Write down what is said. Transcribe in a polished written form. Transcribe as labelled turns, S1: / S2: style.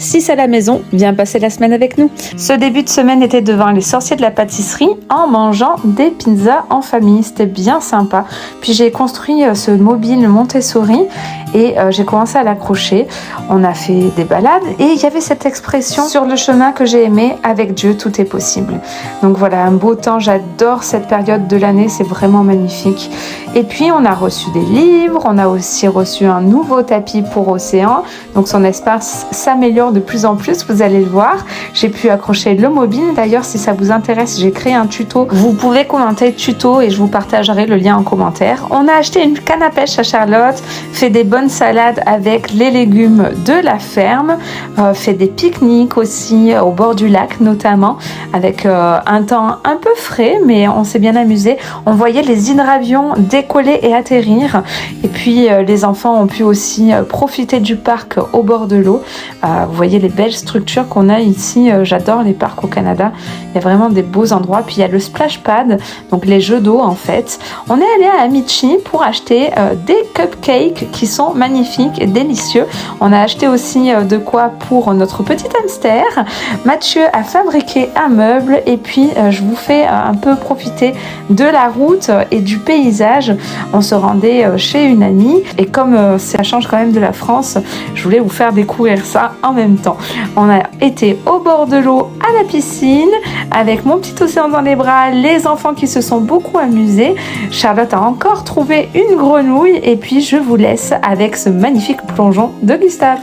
S1: Si c'est à la maison, viens passer la semaine avec nous. Ce début de semaine était devant les sorciers de la pâtisserie en mangeant des pizzas en famille. C'était bien sympa. Puis j'ai construit ce mobile Montessori et j'ai commencé à l'accrocher. On a fait des balades et il y avait cette expression sur le chemin que j'ai aimé, avec Dieu tout est possible. Donc voilà, un beau temps, j'adore cette période de l'année, c'est vraiment magnifique. Et puis on a reçu des livres, on a aussi reçu un nouveau tapis pour Océan, donc son espace s'améliore de plus en plus, vous allez le voir. J'ai pu accrocher le mobile, d'ailleurs si ça vous intéresse, j'ai créé un tuto, vous pouvez commenter tuto et je vous partagerai le lien en commentaire. On a acheté une canne à pêche à Charlotte, fait des bonnes salades avec les légumes de la ferme, fait des pique-niques aussi au bord du lac notamment, avec un temps un peu frais, mais on s'est bien amusé. On voyait les hydravions décoller et atterrir, et puis les enfants ont pu aussi profiter du parc au bord de l'eau. Vous voyez les belles structures qu'on a ici, j'adore les parcs au Canada, il y a vraiment des beaux endroits. Puis il y a le splash pad, donc les jeux d'eau en fait. On est allé à Amici pour acheter des cupcakes qui sont magnifiques et délicieux. On a acheté aussi de quoi pour notre petit hamster. Mathieu a fabriqué un meuble et puis je vous fais un peu profiter de la route et du paysage. On se rendait chez une amie et comme ça change quand même de la France, je voulais vous faire découvrir ça en même temps. On a été au bord de l'eau à la piscine avec mon petit océan dans les bras, les enfants qui se sont beaucoup amusés. Charlotte a encore trouvé une grenouille et puis je vous laisse avec ce magnifique plongeon de Gustave.